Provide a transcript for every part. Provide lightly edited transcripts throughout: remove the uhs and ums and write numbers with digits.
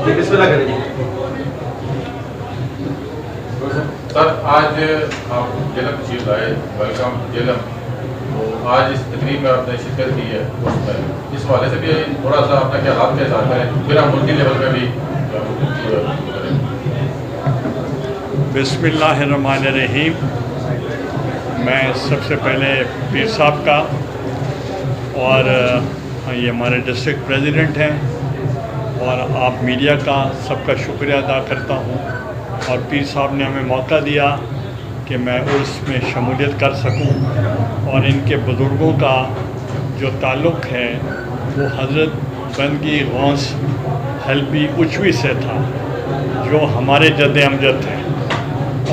بسم اللہ کریں جی. سر آج آپ جیلم تشریف لائے, ویلکم جیلم. تو آج اس تقریب میں آپ نے شرکت کی ہے, اس حوالے سے بھی تھوڑا سا اپنا خیالات کا اظہار کریں, پھر ہم ملکی لیول پہ بھی کریں. بسم اللہ الرحمن الرحیم. میں سب سے پہلے پیر صاحب کا اور یہ ہمارے ڈسٹرکٹ پریزیڈنٹ ہیں اور آپ میڈیا کا سب کا شکریہ ادا کرتا ہوں, اور پیر صاحب نے ہمیں موقع دیا کہ میں عرس میں شمولیت کر سکوں. اور ان کے بزرگوں کا جو تعلق ہے وہ حضرت بندگی غوث حلبی اچوی سے تھا, جو ہمارے جد امجد تھے,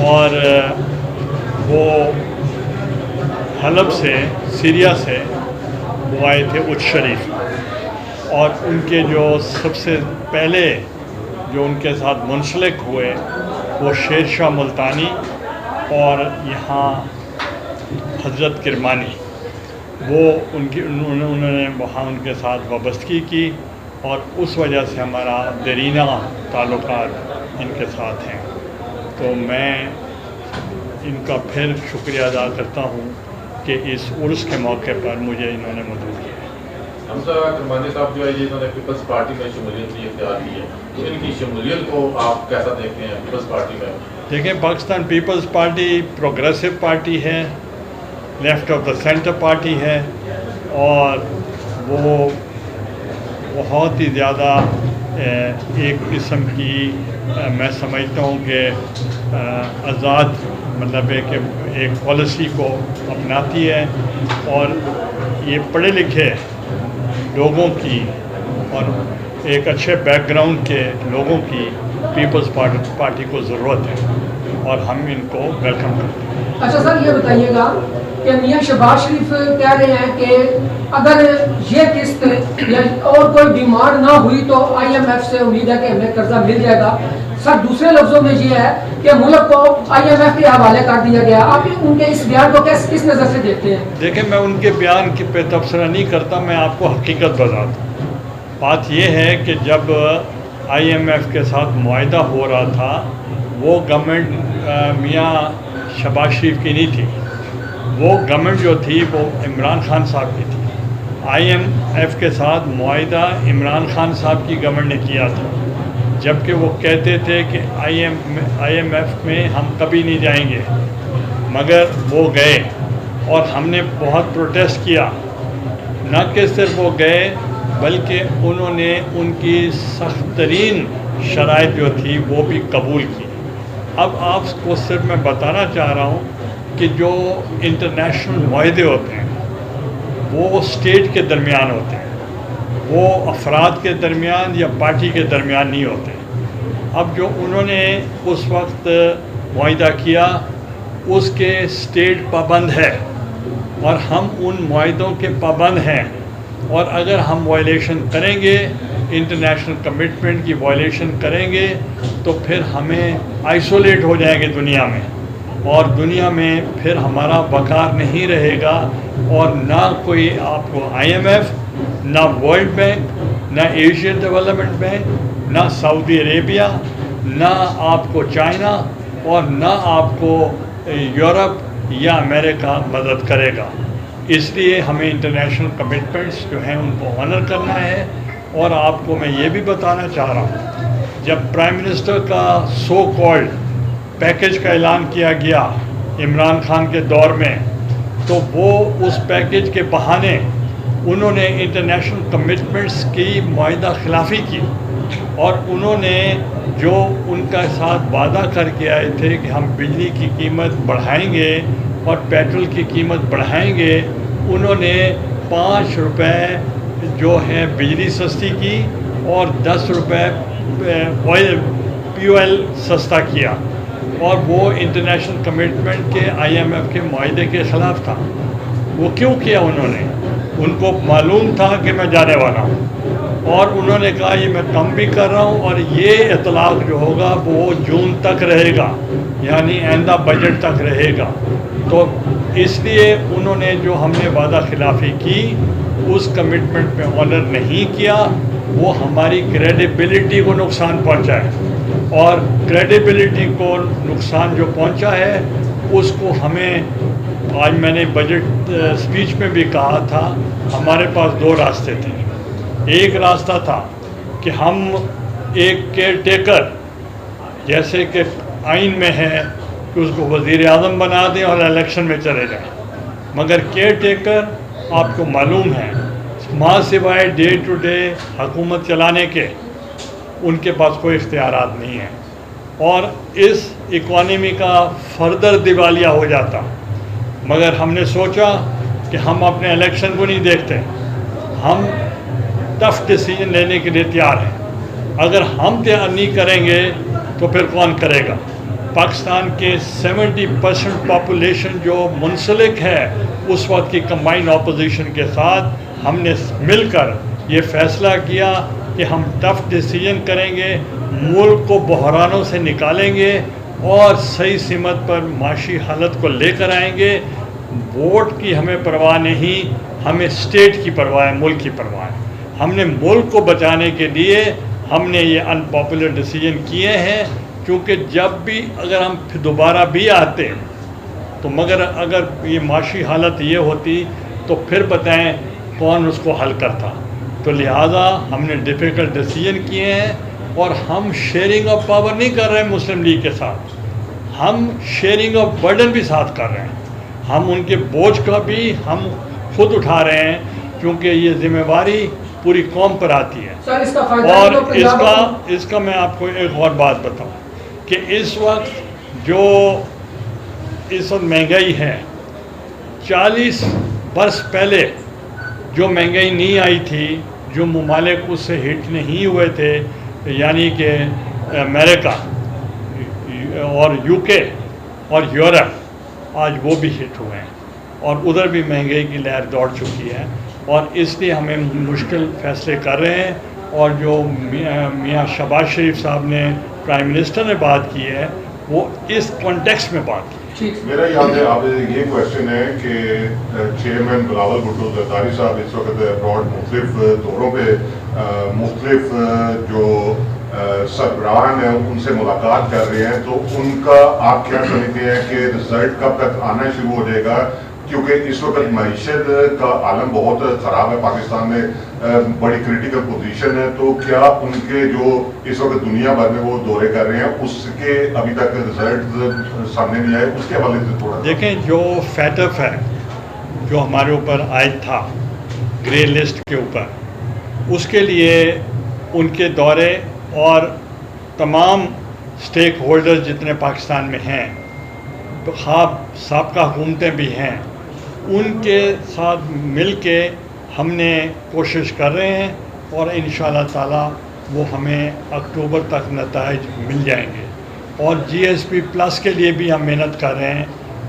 اور وہ حلب سے, سیریا سے وہ آئے تھے اچ شریف. اور ان کے جو سب سے پہلے جو ان کے ساتھ منسلک ہوئے وہ شیر شاہ ملتانی اور یہاں حضرت کرمانی, وہ انہوں نے وہاں ان کے ساتھ وابستگی کی, اور اس وجہ سے ہمارا دیرینہ تعلقات ان کے ساتھ ہیں. تو میں ان کا پھر شکریہ ادا کرتا ہوں کہ اس عرس کے موقع پر مجھے انہوں نے مدعو کیا. حمزہ کرمانی صاحب جو ہے انہوں نے پیپلز پارٹی میں شمولیت بھی اختیار کی ہے, تو ان کی شمولیت کو آپ کیسا دیکھتے ہیں پیپلز پارٹی میں؟ دیکھیں, Pakistan Peoples Party progressive party ہے, left of the centre party ہے, اور وہ بہت ہی زیادہ ایک قسم کی میں سمجھتا ہوں کہ آزاد مطلب ہے کہ ایک پالیسی کو اپناتی ہے, اور یہ پڑھے لکھے لوگوں کی اور ایک اچھے بیک گراؤنڈ کے لوگوں کی پیپلز پارٹی کو ضرورت ہے, اور ہم ان کو ویلکم کرتے ہیں. اچھا سر, یہ بتائیے گا کہ میاں شہباز شریف کہہ رہے ہیں کہ اگر یہ قسط یا اور کوئی ڈیمانڈ نہ ہوئی تو آئی ایم ایف سے امید ہے کہ ہمیں قرضہ مل جائے گا. سر دوسرے لفظوں میں یہ ہے کہ ملک کو آئی ایم ایف کے حوالے کر دیا گیا. آپ ان کے اس بیان کو کس نظر سے دیکھتے ہیں؟ دیکھیں, میں ان کے بیان پہ تبصرہ نہیں کرتا, میں آپ کو حقیقت بتاتا ہوں. بات یہ ہے کہ جب آئی ایم ایف کے ساتھ معاہدہ ہو رہا تھا, وہ گورنمنٹ میاں شہباز شریف کی نہیں تھی, وہ گورنمنٹ جو تھی وہ عمران خان صاحب کی تھی. آئی ایم ایف کے ساتھ معاہدہ عمران خان صاحب کی گورنمنٹ نے کیا تھا, جبکہ وہ کہتے تھے کہ آئی ایم ایف میں ہم کبھی نہیں جائیں گے, مگر وہ گئے, اور ہم نے بہت پروٹیسٹ کیا. نہ کہ صرف وہ گئے بلکہ انہوں نے ان کی سخت ترین شرائط جو تھی وہ بھی قبول کی. اب آپ کو صرف میں بتانا چاہ رہا ہوں کہ جو انٹرنیشنل معاہدے ہوتے ہیں وہ اسٹیٹ کے درمیان ہوتے ہیں, وہ افراد کے درمیان یا پارٹی کے درمیان نہیں ہوتے. اب جو انہوں نے اس وقت معاہدہ کیا اس کے اسٹیٹ پابند ہے, اور ہم ان معاہدوں کے پابند ہیں, اور اگر ہم وائلیشن کریں گے, انٹرنیشنل کمٹمنٹ کی وائلیشن کریں گے, تو پھر ہمیں آئسولیٹ ہو جائیں گے دنیا میں, اور دنیا میں پھر ہمارا وقار نہیں رہے گا, اور نہ کوئی آپ کو آئی ایم ایف, نہ ورلڈ بینک, نہ ایشین ڈیولپمنٹ بینک, نہ سعودی عربیہ, نہ آپ کو چائنا, اور نہ آپ کو یورپ یا امریکہ مدد کرے گا. اس لیے ہمیں انٹرنیشنل کمٹمنٹس جو ہیں ان کو آنر کرنا ہے. اور آپ کو میں یہ بھی بتانا چاہ رہا ہوں, جب پرائم منسٹر کا سو کالڈ پیکج کا اعلان کیا گیا عمران خان کے دور میں, تو وہ اس پیکج کے بہانے انہوں نے انٹرنیشنل کمٹمنٹس کی معاہدہ خلافی کی, اور انہوں نے جو ان کا ساتھ وعدہ کر کے آئے تھے کہ ہم بجلی کی قیمت بڑھائیں گے اور پیٹرول کی قیمت بڑھائیں گے, انہوں نے 5 روپے جو ہے بجلی سستی کی اور 10 روپے پی او ایل سستا کیا, اور وہ انٹرنیشنل کمٹمنٹ کے آئی ایم ایف کے معاہدے کے خلاف تھا. وہ کیوں کیا انہوں نے؟ ان کو معلوم تھا کہ میں جانے والا ہوں, اور انہوں نے کہا یہ میں کم بھی کر رہا ہوں, اور یہ اطلاق جو ہوگا وہ جون تک رہے گا, یعنی آئندہ بجٹ تک رہے گا. تو اس لیے انہوں نے جو ہم نے وعدہ خلافی کی اس کمٹمنٹ میں آنر نہیں کیا، وہ ہماری کریڈیبلٹی کو نقصان پہنچا ہے، اور کریڈیبلٹی کو نقصان جو پہنچا ہے اس کو ہمیں، آج میں نے بجٹ اسپیچ میں بھی کہا تھا، ہمارے پاس دو راستے تھے۔ ایک راستہ تھا کہ ہم ایک کیئر ٹیکر، جیسے کہ آئین میں ہے کہ اس کو وزیر اعظم بنا دیں اور الیکشن میں چلے جائیں، مگر کیئر ٹیکر آپ کو معلوم ہے ماں سوائے ڈے ٹو ڈے حکومت چلانے کے ان کے پاس کوئی اختیارات نہیں ہیں، اور اس اکانومی کا فردر دیوالیہ ہو جاتا۔ مگر ہم نے سوچا کہ ہم اپنے الیکشن کو نہیں دیکھتے، ہم ٹف ڈیسیجن لینے کے لیے تیار ہیں۔ اگر ہم تیار نہیں کریں گے تو پھر کون کرے گا؟ پاکستان کے 70% پاپولیشن جو منسلک ہے اس وقت کی کمبائنڈ اپوزیشن کے ساتھ، ہم نے مل کر یہ فیصلہ کیا کہ ہم ٹف ڈیسیجن کریں گے، ملک کو بحرانوں سے نکالیں گے اور صحیح سمت پر معاشی حالت کو لے کر آئیں گے۔ ووٹ کی ہمیں پرواہ نہیں، ہمیں اسٹیٹ کی پرواہ ہے، ملک کی پرواہ ہے۔ ہم نے ملک کو بچانے کے لیے ہم نے یہ ان پاپولر ڈیسیجن کیے ہیں، کیونکہ جب بھی اگر ہم پھر دوبارہ بھی آتے تو مگر اگر یہ معاشی حالت یہ ہوتی تو پھر بتائیں کون اس کو حل کرتا۔ تو لہٰذا ہم نے ڈیفیکلٹ ڈیسیجن کیے ہیں، اور ہم شیئرنگ آف پاور نہیں کر رہے ہیں مسلم لیگ کے ساتھ، ہم شیئرنگ آف برڈن بھی ساتھ کر رہے ہیں۔ ہم ان کے بوجھ کا بھی ہم خود اٹھا رہے ہیں، کیونکہ یہ ذمہ داری پوری قوم پر آتی ہے۔ سر اس کا فائدہ اور تو پنجاب اس کا میں آپ کو ایک اور بات بتاؤں کہ اس وقت مہنگائی ہے، 40 برس پہلے جو مہنگائی نہیں آئی تھی، جو ممالک اس سے ہٹ نہیں ہوئے تھے، یعنی کہ امریکہ اور یو کے اور یورپ، آج وہ بھی ہٹ ہوئے ہیں اور ادھر بھی مہنگائی کی لہر دوڑ چکی ہے، اور اس لیے ہمیں مشکل فیصلے کر رہے ہیں۔ اور جو میاں شہباز شریف صاحب نے پرائم منسٹر نے بات کی ہے وہ اس کانٹیکسٹ میں بات کی۔ میرا یاد ہے آپ یہ کویشچن ہے کہ چیئرمین بلاول بھٹو زرداری صاحب اس وقت ابراڈ مختلف دوروں پہ مختلف جو سربراہان ہیں ان سے ملاقات کر رہے ہیں، تو ان کا آپ کیا سمجھتے ہیں کہ رزلٹ کب تک آنا شروع ہو جائے گا؟ کیونکہ اس وقت معیشت کا عالم بہت خراب ہے، پاکستان میں بڑی کریٹیکل پوزیشن ہے، تو کیا ان کے جو اس وقت دنیا بھر میں وہ دورے کر رہے ہیں اس کے ابھی تک رزلٹ سامنے نہیں آئے؟ اس کے حوالے سے تھوڑا دیکھیں، جو فیٹف ہے جو ہمارے اوپر عائد تھا گرے لسٹ کے اوپر، اس کے لیے ان کے دورے اور تمام سٹیک ہولڈر جتنے پاکستان میں ہیں، خواب سابقہ حکومتیں بھی ہیں، ان کے ساتھ مل کے ہم نے کوشش کر رہے ہیں، اور انشاءاللہ تعالی وہ ہمیں اکتوبر تک نتائج مل جائیں گے۔ اور جی ایس پی پلس کے لیے بھی ہم محنت کر رہے ہیں،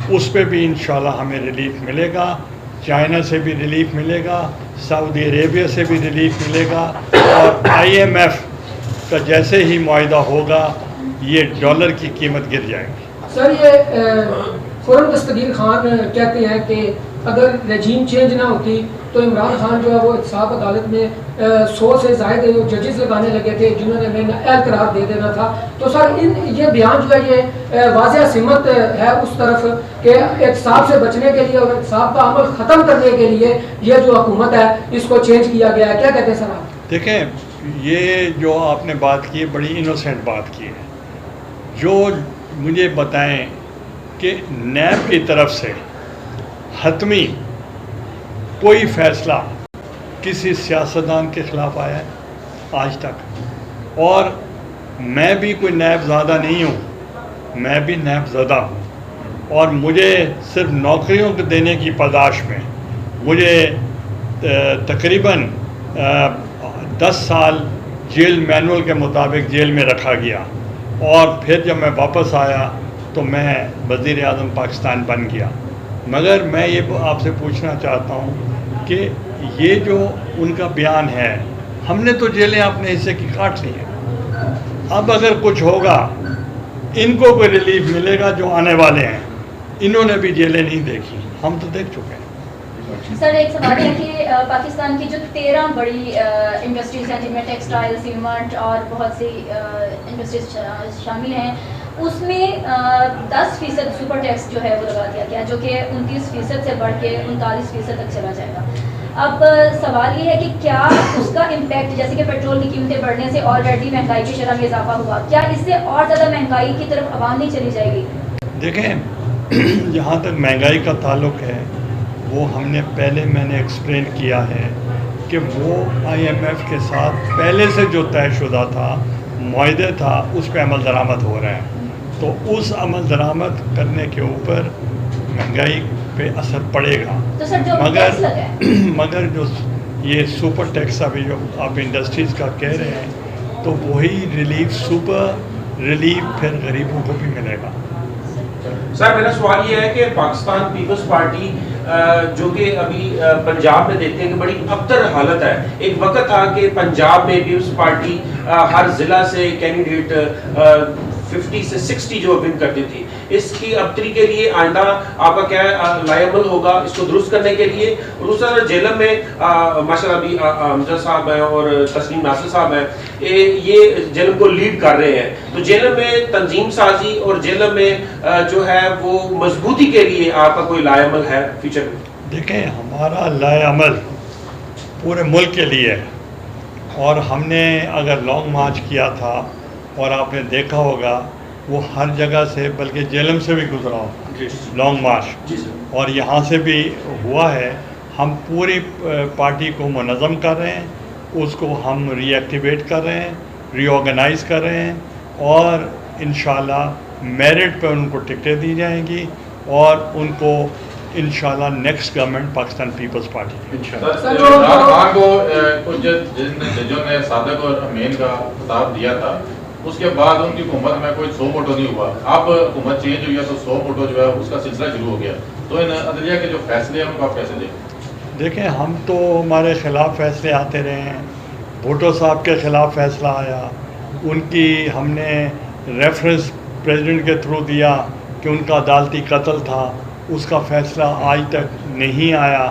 اس پہ بھی انشاءاللہ ہمیں ریلیف ملے گا، چائنا سے بھی ریلیف ملے گا، سعودی عربیہ سے بھی ریلیف ملے گا، اور آئی ایم ایف کا جیسے ہی معاہدہ ہوگا یہ ڈالر کی قیمت گر جائے گی۔ سر یہ خرم دستگیر خان کہتے ہیں کہ اگر رجیم چینج نہ ہوتی تو عمران خان جو ہے وہ احتساب عدالت میں 100 سے زائد ججز لگانے لگے تھے جنہوں نے ہمیں اہل قرار دے دینا تھا۔ تو سر یہ بیان جو ہے یہ واضح سمت ہے اس طرف کہ احتساب سے بچنے کے لیے اور احتساب کا عمل ختم کرنے کے لیے یہ جو حکومت ہے اس کو چینج کیا گیا ہے، کیا کہتے ہیں سر آپ؟ دیکھیں، یہ جو آپ نے بات کی ہے بڑی انوسینٹ بات کی ہے۔ جو مجھے بتائیں کہ نیب کی طرف سے حتمی کوئی فیصلہ کسی سیاستدان کے خلاف آیا ہے آج تک؟ اور میں بھی کوئی نیب زادہ نہیں ہوں، میں بھی نیب زدہ ہوں، اور مجھے صرف نوکریوں کو دینے کی پاداش میں مجھے تقریباً 10 سال جیل مینول کے مطابق جیل میں رکھا گیا، اور پھر جب میں واپس آیا تو میں وزیر اعظم پاکستان بن گیا۔ مگر میں یہ آپ سے پوچھنا چاہتا ہوں کہ یہ جو ان کا بیان ہے، ہم نے تو جیلیں اپنے حصے کی کاٹ لی ہیں، اب اگر کچھ ہوگا ان کو کوئی ریلیف ملے گا جو آنے والے ہیں، انہوں نے بھی جیلیں نہیں دیکھی، ہم تو دیکھ چکے ہیں. سر ایک سوال ہے کہ پاکستان کی جو 13 بڑی انڈسٹریز ہیں جن میں ٹیکسٹائل، سیمنٹ اور بہت سی انڈسٹریز شامل ہیں، اس میں 10% سپر ٹیکس جو ہے وہ لگا دیا گیا جو کہ 29% سے بڑھ کے 39% تک چلا جائے گا. اب سوال یہ ہے کہ کیا اس کا امپیکٹ، جیسے کہ پیٹرول کی قیمتیں بڑھنے سے آلریڈی مہنگائی کی شرح میں اضافہ ہوا، کیا اس سے اور زیادہ مہنگائی کی طرف عوام نہیں چلی جائے گی؟ دیکھیں جہاں تک مہنگائی کا تعلق ہے وہ ہم نے میں نے ایکسپلین کیا ہے کہ وہ IMF کے ساتھ پہلے سے جو طے شدہ تھا، معاہدے تھا، اس پہ عمل درآمد ہو رہا ہے. تو اس عمل درآمد کرنے کے اوپر مہنگائی پہ اثر پڑے گا. تو سر جو ٹیکس لگا ہے مگر جو یہ سپر ٹیکس ابھی جو آپ انڈسٹریز کا کہہ رہے ہیں تو وہی ریلیف، سپر ریلیف پھر غریبوں کو بھی ملے گا. سر میرا سوال یہ ہے کہ پاکستان پیپلز پارٹی جو کہ ابھی پنجاب میں دیکھتے ہیں کہ بڑی ابتر حالت ہے. ایک وقت تھا کہ پنجاب میں پیپلز پارٹی ہر ضلع سے کینڈیڈیٹ 50 سے 60 جو ون کرتی تھی. اس کی ابتری کے لیے آئندہ آپ کا کیا لائے عمل ہوگا اس کو درست کرنے کے لیے؟ اور دوسرا جیلم میں ماشاء اللہ ابھی امجد صاحب ہیں اور تسلیم ناصر صاحب ہیں، یہ جیلم کو لیڈ کر رہے ہیں. تو جیلم میں تنظیم سازی اور جیلم میں جو ہے وہ مضبوطی کے لیے آپ کا کوئی لائے عمل ہے فیوچر میں؟ دیکھیں ہمارا لائے عمل پورے ملک کے لیے ہے، اور ہم نے اگر لانگ مارچ کیا تھا اور آپ نے دیکھا ہوگا وہ ہر جگہ سے، بلکہ جیلم سے بھی گزرا ہو لانگ مارچ، اور یہاں سے بھی ہوا ہے. ہم پوری پارٹی کو منظم کر رہے ہیں، اس کو ہم ری ایکٹیویٹ کر رہے ہیں، ری آرگنائز کر رہے ہیں، اور انشاءاللہ میرٹ پہ ان کو ٹکٹیں دی جائیں گی اور ان کو انشاءاللہ next government Pakistan Peoples Party کی. عمران خان کو کچھ ججوں نے صادق اور امین کا خطاب دیا تھا، اس کے بعد ان کی حکومت میں کوئی 100 موٹو نہیں ہوا. اب حکومت چینج ہوئی ہے تو 100 موٹو جو ہے اس کا سلسلہ شروع ہو گیا. تو ان عدلیہ کے جو فیصلے ہیں ان کو آپ کیسے دیکھیں؟ دیکھیں ہم تو ہمارے خلاف فیصلے آتے رہے ہیں. بھٹو صاحب کے خلاف فیصلہ آیا، ان کی ہم نے ریفرنس پریزیڈنٹ کے تھرو دیا کہ ان کا عدالتی قتل تھا، اس کا فیصلہ آج تک نہیں آیا.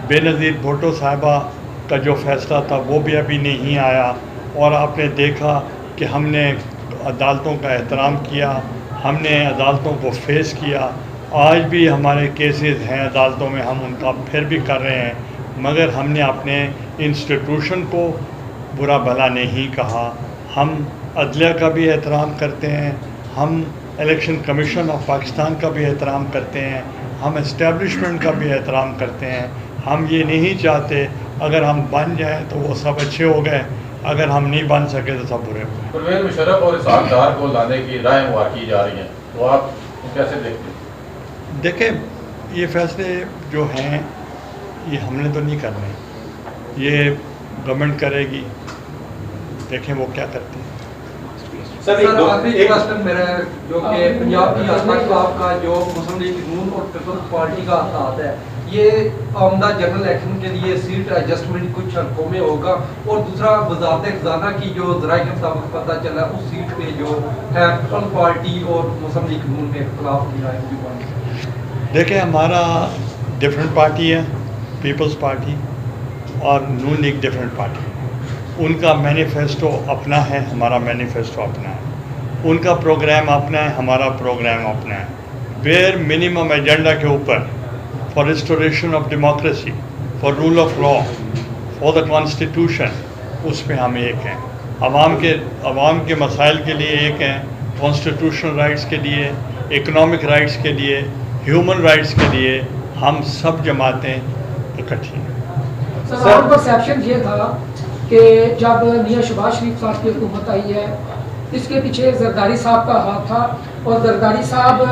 بے نظیر بھٹو صاحبہ کا جو فیصلہ تھا وہ بھی ابھی نہیں آیا. اور آپ نے دیکھا کہ ہم نے عدالتوں کا احترام کیا، ہم نے عدالتوں کو فیس کیا. آج بھی ہمارے کیسز ہیں عدالتوں میں، ہم ان کا پھر بھی کر رہے ہیں، مگر ہم نے اپنے انسٹیٹیوشن کو برا بھلا نہیں کہا. ہم عدلیہ کا بھی احترام کرتے ہیں، ہم الیکشن کمیشن آف پاکستان کا بھی احترام کرتے ہیں، ہم اسٹیبلشمنٹ کا بھی احترام کرتے ہیں. ہم یہ نہیں چاہتے اگر ہم بن جائیں تو وہ سب اچھے ہو گئے، اگر ہم نہیں بن سکے تو سب برے ہو گئے. پرویز مشرف اور اسحاق ڈار کو لانے کی رائے مہار کی جا رہی ہیں، تو آپ کیسے دیکھتے ہیں؟ دیکھیں یہ فیصلے جو ہیں یہ ہم نے تو نہیں کرنے، یہ گورنمنٹ کرے گی، دیکھیں وہ کیا کرتی ہے. سر آخری کوشچن میرا ہے جو کہ پنجاب کی حکومت کا جو مسلم لیگ نون اور پیپلز پارٹی کا ہاتھ ہے، یہ آمدہ جنرل الیکشن کے لیے سیٹ ایڈجسٹمنٹ کچھ حلقوں میں ہوگا، اور دوسرا وزارت خزانہ کی جو ذرائع کے مطابق پتہ چلا اس سیٹ پہ جو ہے پیپلز پارٹی اور مسلم لیگ نون میں اختلاف کی رائے کی بات. دیکھیں ہمارا ڈفرینٹ پارٹی ہے، پیپلز پارٹی اور نون لیگ ڈفرینٹ پارٹی. ان کا مینیفیسٹو اپنا ہے، ہمارا مینیفیسٹو اپنا ہے. ان کا پروگرام اپنا ہے، ہمارا پروگرام اپنا ہے. ویئر منیمم ایجنڈا کے اوپر for restoration of democracy, for rule of law, for the constitution, اس پہ ہم ایک ہیں. عوام کے مسائل کے لیے ایک ہیں، کانسٹیٹیوشنل رائٹس کے لیے، اکنامک رائٹس کے لیے، ہیومن رائٹس کے لیے ہم سب جماعتیں اکٹھی ہیں. سر پرسیپشن یہ تھا کہ جب میاں شہباز شریف صاحب کی حکومت آئی ہے اس کے پیچھے زرداری صاحب کا ہاتھ تھا، اور زرداری صاحب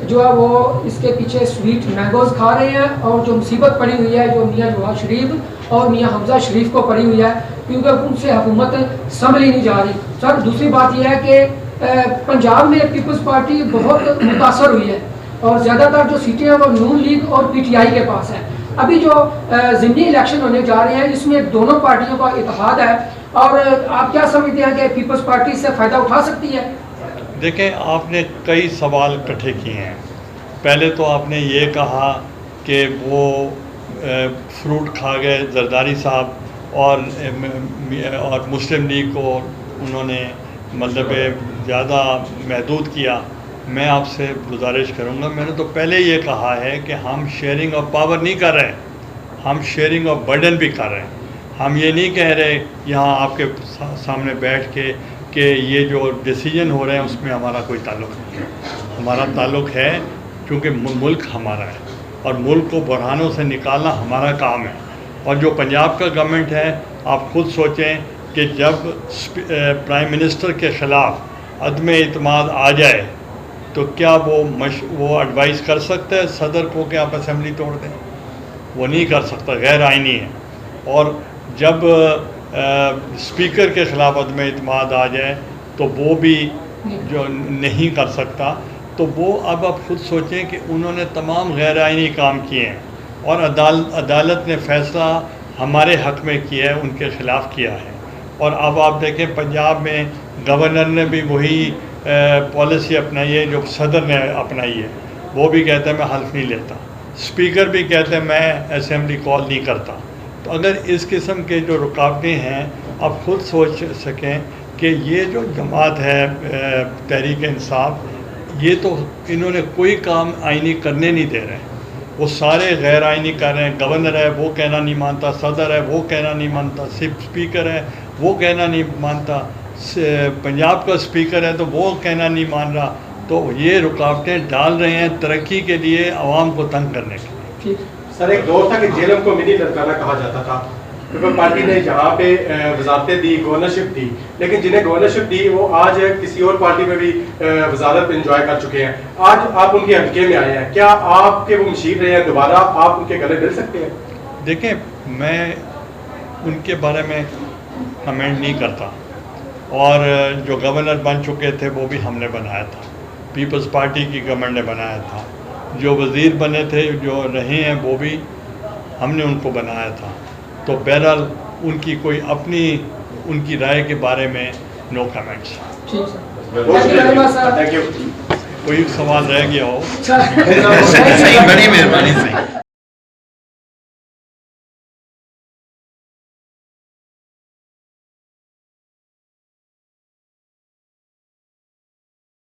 جو ہے وہ اس کے پیچھے سویٹ مینگوز کھا رہے ہیں، اور جو مصیبت پڑی ہوئی ہے جو میاں نواز شریف اور میاں حمزہ شریف کو پڑی ہوئی ہے، کیونکہ ان سے حکومت سنبھلی نہیں جا رہی. سر دوسری بات یہ ہے کہ پنجاب میں پیپلز پارٹی بہت متاثر ہوئی ہے، اور زیادہ تر جو سیٹیں ہیں وہ نون لیگ اور پی ٹی آئی کے پاس ہیں. ابھی جو ضمنی الیکشن ہونے جا رہے ہیں اس میں دونوں پارٹیوں کا اتحاد ہے، اور آپ کیا سمجھتے ہیں کہ پیپلز پارٹی اس سے فائدہ اٹھا سکتی ہے؟ دیکھیں آپ نے کئی سوال اکٹھے کیے ہیں. پہلے تو آپ نے یہ کہا کہ وہ فروٹ کھا گئے زرداری صاحب اور مسلم لیگ کو انہوں نے مطلب زیادہ محدود کیا. میں آپ سے گزارش کروں گا, میں نے تو پہلے یہ کہا ہے کہ ہم شیئرنگ آف پاور نہیں کر رہے, ہم شیئرنگ آف برڈن بھی کر رہے ہیں. ہم یہ نہیں کہہ رہے یہاں آپ کے سامنے بیٹھ کے کہ یہ جو ڈیسیجن ہو رہے ہیں اس میں ہمارا کوئی تعلق نہیں ہے. ہمارا تعلق ہے کیونکہ ملک ہمارا ہے اور ملک کو بحرانوں سے نکالنا ہمارا کام ہے. اور جو پنجاب کا گورنمنٹ ہے, آپ خود سوچیں کہ جب پرائم منسٹر کے خلاف عدم اعتماد آ جائے تو کیا وہ ایڈوائز کر سکتا ہے صدر کو کہ آپ اسمبلی توڑ دیں؟ وہ نہیں کر سکتا, غیر آئینی ہے. اور جب اسپیکر کے خلاف عدم اعتماد آ جائے تو وہ بھی جو نہیں کر سکتا. تو وہ اب آپ خود سوچیں کہ انہوں نے تمام غیر آئینی کام کیے ہیں اور عدالت نے فیصلہ ہمارے حق میں کیا ہے, ان کے خلاف کیا ہے. اور اب آپ دیکھیں پنجاب میں گورنر نے بھی وہی پالیسی اپنائی ہے جو صدر نے اپنائی ہے. وہ بھی کہتے ہیں میں حلف نہیں لیتا, اسپیکر بھی کہتے ہیں میں اسمبلی کال نہیں کرتا. تو اگر اس قسم کے جو رکاوٹیں ہیں, آپ خود سوچ سکیں کہ یہ جو جماعت ہے تحریک انصاف, یہ تو انہوں نے کوئی کام آئینی کرنے نہیں دے رہے, وہ سارے غیر آئینی کر رہے ہیں. گورنر ہے وہ کہنا نہیں مانتا, صدر ہے وہ کہنا نہیں مانتا, اسپیکر ہے وہ کہنا نہیں مانتا, پنجاب کا اسپیکر ہے تو وہ کہنا نہیں مان رہا. تو یہ رکاوٹیں ڈال رہے ہیں ترقی کے لیے, عوام کو تنگ کرنے کے لیے. سر ایک دور تھا کہ جیلم کو منی لڑکانہ کہا جاتا تھا. پیپل پارٹی نے یہاں پہ وزارتیں دی, گورنرشپ دی, لیکن جنہیں گورنرشپ دی وہ آج کسی اور پارٹی میں بھی وزارت انجوائے کر چکے ہیں. آج آپ ان کے حلقے میں آئے ہیں, کیا آپ کے وہ مشیر رہے ہیں, دوبارہ آپ ان کے گلے مل سکتے ہیں؟ دیکھیں میں ان کے بارے میں کمنٹ نہیں کرتا, اور جو گورنر بن چکے تھے وہ بھی ہم نے بنایا تھا, پیپلز پارٹی کی گورنمنٹ نے بنایا تھا. جو وزیر بنے تھے جو رہے ہیں وہ بھی ہم نے ان کو بنایا تھا. تو بہرحال ان کی کوئی اپنی ان کی رائے کے بارے میں نو کمنٹس. Thank you. کوئی سوال رہ گیا ہو؟ صحیح, بڑی مہربانی. صحیح.